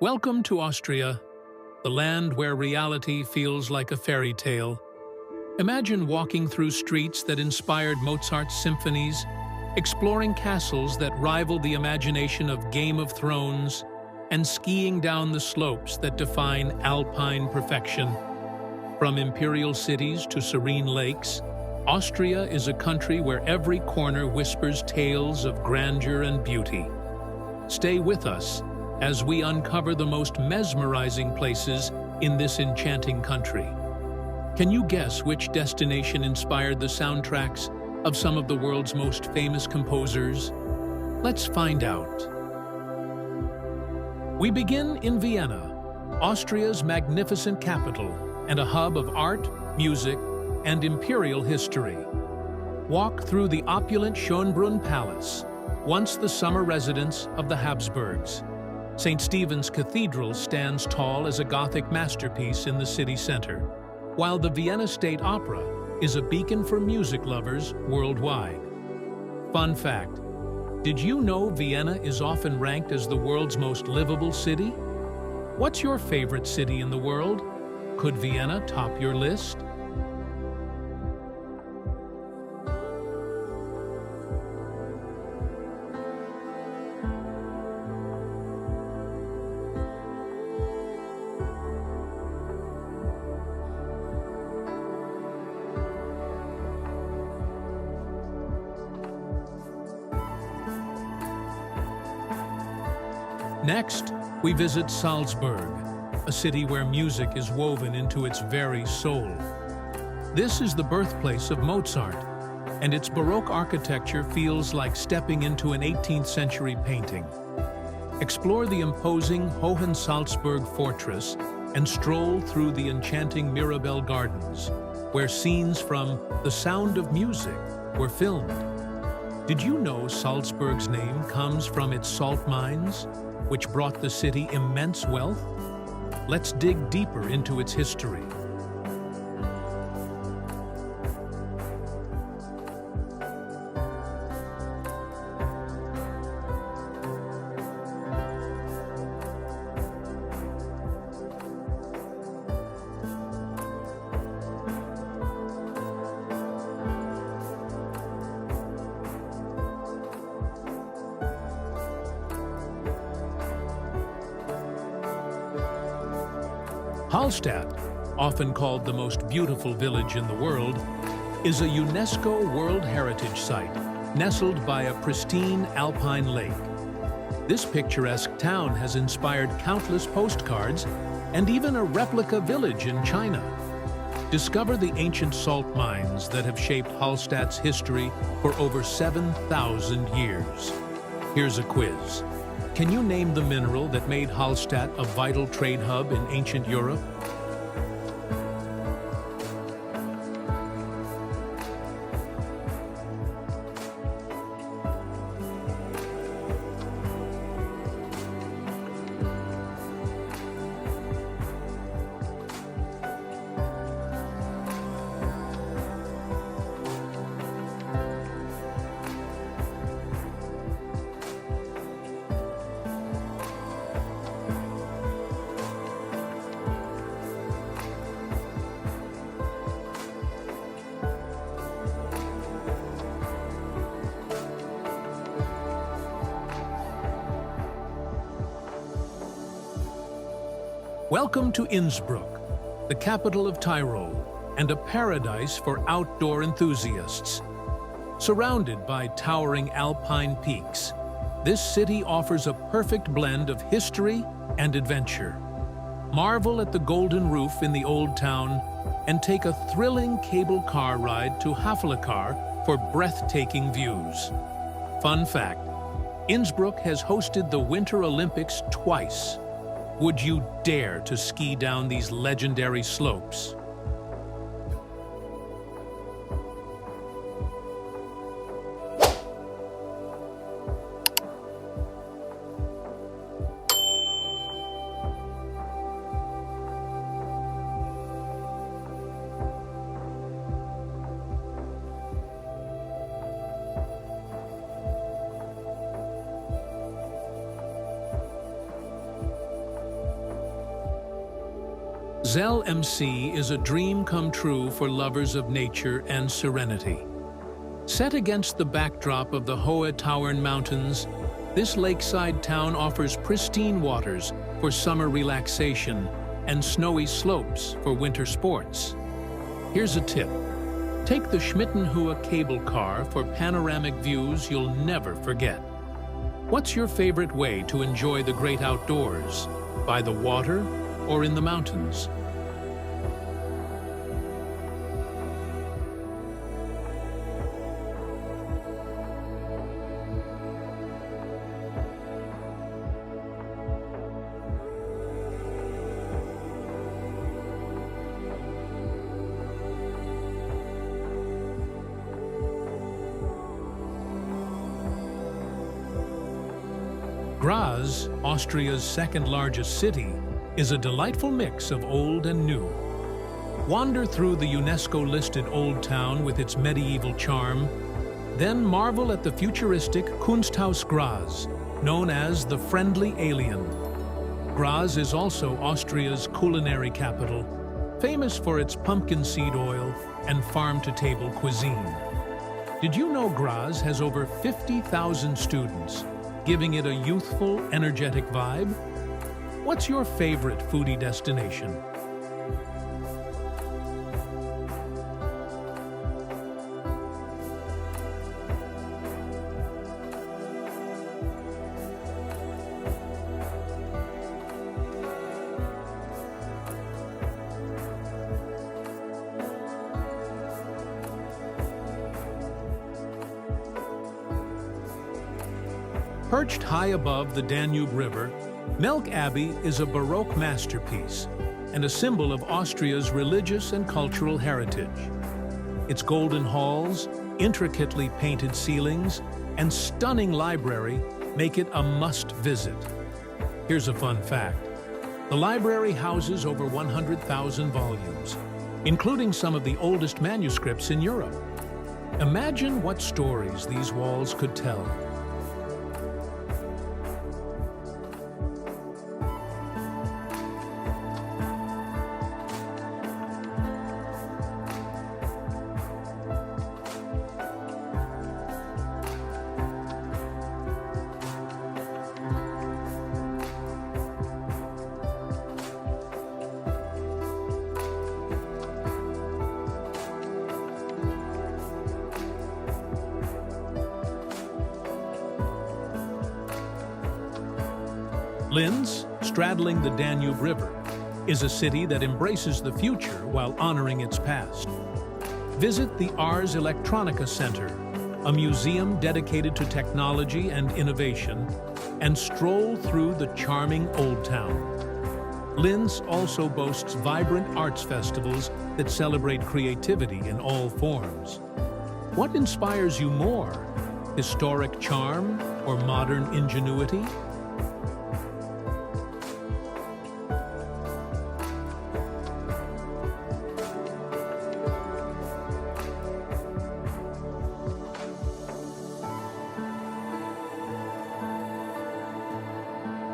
Welcome to Austria, the land where reality feels like a fairy tale. Imagine walking through streets that inspired Mozart's symphonies, exploring castles that rival the imagination of Game of Thrones, and skiing down the slopes that define Alpine perfection. From imperial cities to serene lakes, Austria is a country where every corner whispers tales of grandeur and beauty. Stay with us as we uncover the most mesmerizing places in this enchanting country. Can you guess which destination inspired the soundtracks of some of the world's most famous composers? Let's find out. We begin in Vienna, Austria's magnificent capital and a hub of art, music, and imperial history. Walk through the opulent Schönbrunn Palace, once the summer residence of the Habsburgs. St. Stephen's Cathedral stands tall as a Gothic masterpiece in the city center, while the Vienna State Opera is a beacon for music lovers worldwide. Fun fact: did you know Vienna is often ranked as the world's most livable city? What's your favorite city in the world? Could Vienna top your list? Next, we visit Salzburg, a city where music is woven into its very soul. This is the birthplace of Mozart, and its Baroque architecture feels like stepping into an 18th century painting. Explore the imposing Hohensalzburg fortress and stroll through the enchanting Mirabell Gardens, where scenes from The Sound of Music were filmed. Did you know Salzburg's name comes from its salt mines, which brought the city immense wealth? Let's dig deeper into its history. Hallstatt, often called the most beautiful village in the world, is a UNESCO World Heritage Site, nestled by a pristine alpine lake. This picturesque town has inspired countless postcards and even a replica village in China. Discover the ancient salt mines that have shaped Hallstatt's history for over 7,000 years. Here's a quiz. Can you name the mineral that made Hallstatt a vital trade hub in ancient Europe? Welcome to Innsbruck, the capital of Tyrol, and a paradise for outdoor enthusiasts. Surrounded by towering alpine peaks, this city offers a perfect blend of history and adventure. Marvel at the golden roof in the old town and take a thrilling cable car ride to Haflickar for breathtaking views. Fun fact: Innsbruck has hosted the Winter Olympics twice. Would you dare to ski down these legendary slopes? Zell MC is a dream come true for lovers of nature and serenity. Set against the backdrop of the Hohe Tauern Mountains, this lakeside town offers pristine waters for summer relaxation and snowy slopes for winter sports. Here's a tip. Take the Schmittenhua cable car for panoramic views you'll never forget. What's your favorite way to enjoy the great outdoors? By the water or in the mountains? Graz, Austria's second-largest city, is a delightful mix of old and new. Wander through the UNESCO-listed Old Town with its medieval charm, then marvel at the futuristic Kunsthaus Graz, known as the Friendly Alien. Graz is also Austria's culinary capital, famous for its pumpkin seed oil and farm-to-table cuisine. Did you know Graz has over 50,000 students, giving it a youthful, energetic vibe? What's your favorite foodie destination? Perched high above the Danube River, Melk Abbey is a Baroque masterpiece and a symbol of Austria's religious and cultural heritage. Its golden halls, intricately painted ceilings, and stunning library make it a must-visit. Here's a fun fact. The library houses over 100,000 volumes, including some of the oldest manuscripts in Europe. Imagine what stories these walls could tell. Linz, straddling the Danube River, is a city that embraces the future while honoring its past. Visit the Ars Electronica Center, a museum dedicated to technology and innovation, and stroll through the charming Old Town. Linz also boasts vibrant arts festivals that celebrate creativity in all forms. What inspires you more, historic charm or modern ingenuity?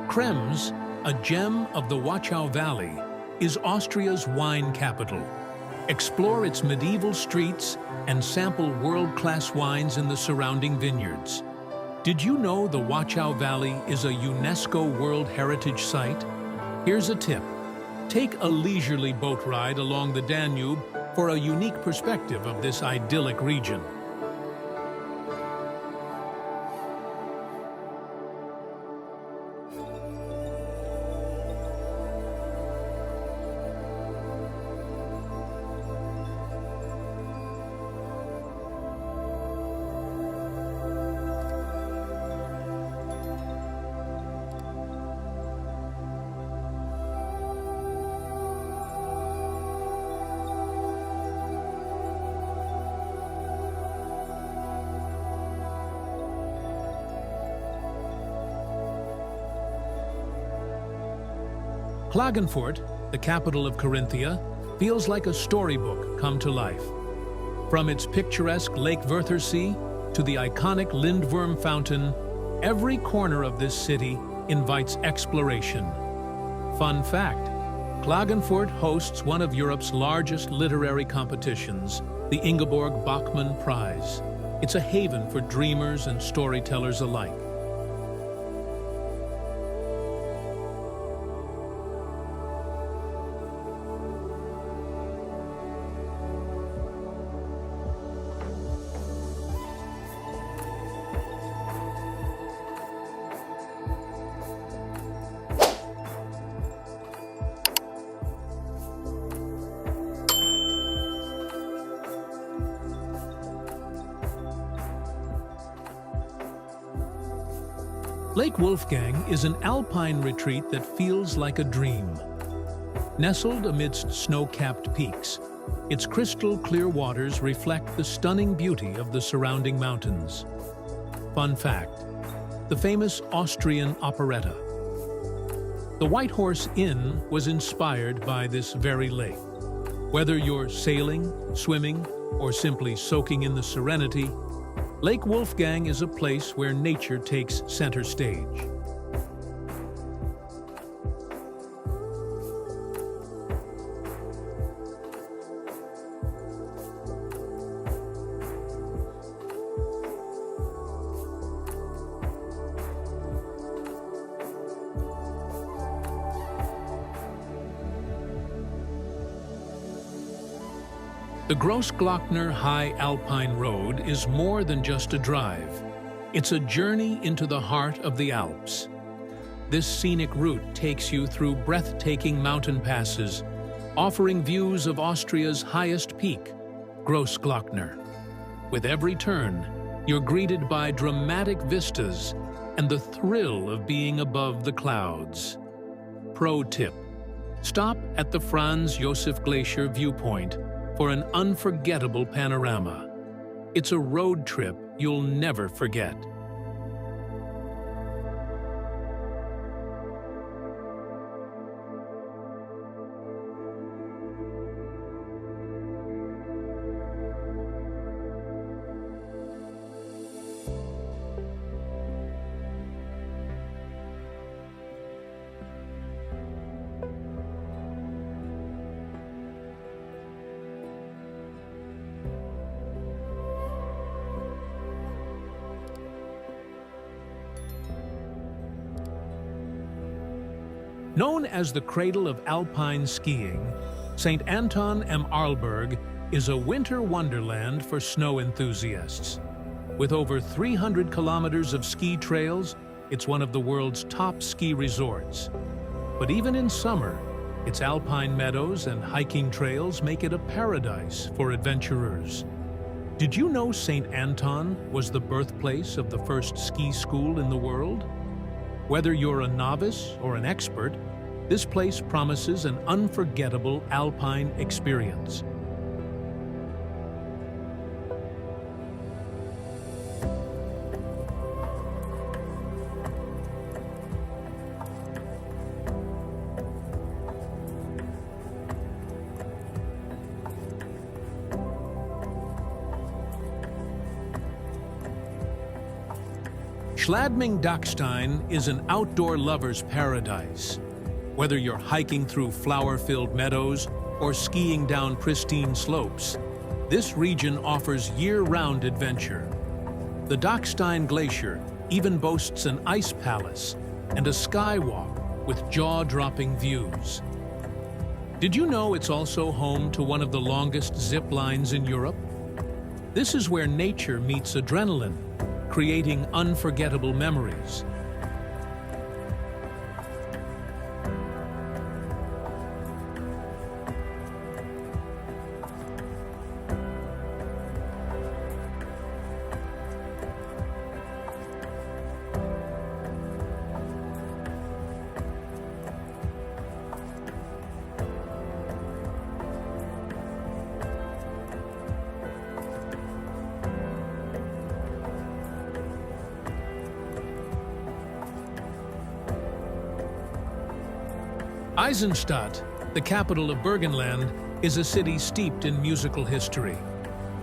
Krems, a gem of the Wachau Valley, is Austria's wine capital. Explore its medieval streets and sample world-class wines in the surrounding vineyards. Did you know the Wachau Valley is a UNESCO World Heritage Site? Here's a tip. Take a leisurely boat ride along the Danube for a unique perspective of this idyllic region. Klagenfurt, the capital of Carinthia, feels like a storybook come to life. From its picturesque Lake Wörthersee to the iconic Lindwurm Fountain, every corner of this city invites exploration. Fun fact, Klagenfurt hosts one of Europe's largest literary competitions, the Ingeborg Bachmann Prize. It's a haven for dreamers and storytellers alike. Lake Wolfgang is an alpine retreat that feels like a dream. Nestled amidst snow-capped peaks, its crystal-clear waters reflect the stunning beauty of the surrounding mountains. Fun fact: the famous Austrian operetta. The White Horse Inn was inspired by this very lake. Whether you're sailing, swimming, or simply soaking in the serenity, Lake Wolfgang is a place where nature takes center stage. The Grossglockner High Alpine Road is more than just a drive. It's a journey into the heart of the Alps. This scenic route takes you through breathtaking mountain passes, offering views of Austria's highest peak, Grossglockner. With every turn, you're greeted by dramatic vistas and the thrill of being above the clouds. Pro tip: stop at the Franz Josef Glacier viewpoint for an unforgettable panorama. It's a road trip you'll never forget. Known as the cradle of alpine skiing, St. Anton am Arlberg is a winter wonderland for snow enthusiasts. With over 300 kilometers of ski trails, it's one of the world's top ski resorts. But even in summer, its alpine meadows and hiking trails make it a paradise for adventurers. Did you know St. Anton was the birthplace of the first ski school in the world? Whether you're a novice or an expert, this place promises an unforgettable alpine experience. Schladming-Dachstein is an outdoor lover's paradise. Whether you're hiking through flower-filled meadows or skiing down pristine slopes, this region offers year-round adventure. The Dachstein Glacier even boasts an ice palace and a skywalk with jaw-dropping views. Did you know it's also home to one of the longest zip lines in Europe? This is where nature meets adrenaline, creating unforgettable memories. Eisenstadt, the capital of Burgenland, is a city steeped in musical history.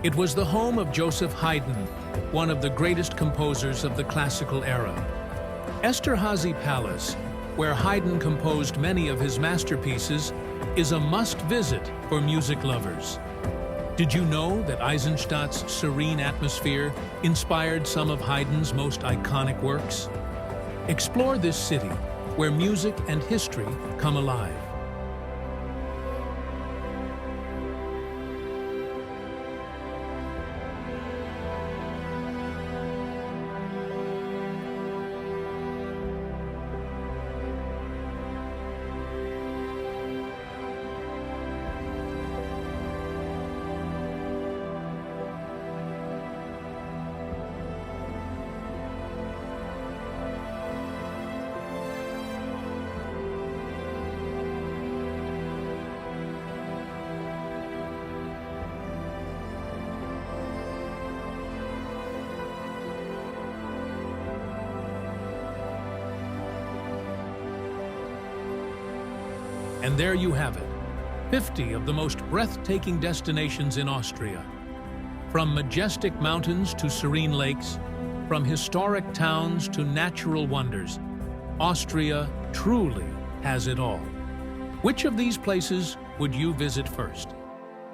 It was the home of Joseph Haydn, one of the greatest composers of the classical era. Esterházy Palace, where Haydn composed many of his masterpieces, is a must-visit for music lovers. Did you know that Eisenstadt's serene atmosphere inspired some of Haydn's most iconic works? Explore this city, where music and history come alive. And there you have it, 50 of the most breathtaking destinations in Austria. From majestic mountains to serene lakes, from historic towns to natural wonders, Austria truly has it all. Which of these places would you visit first?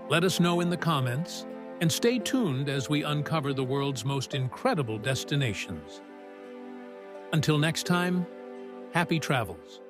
Let us know in the comments, and stay tuned as we uncover the world's most incredible destinations. Until next time, happy travels.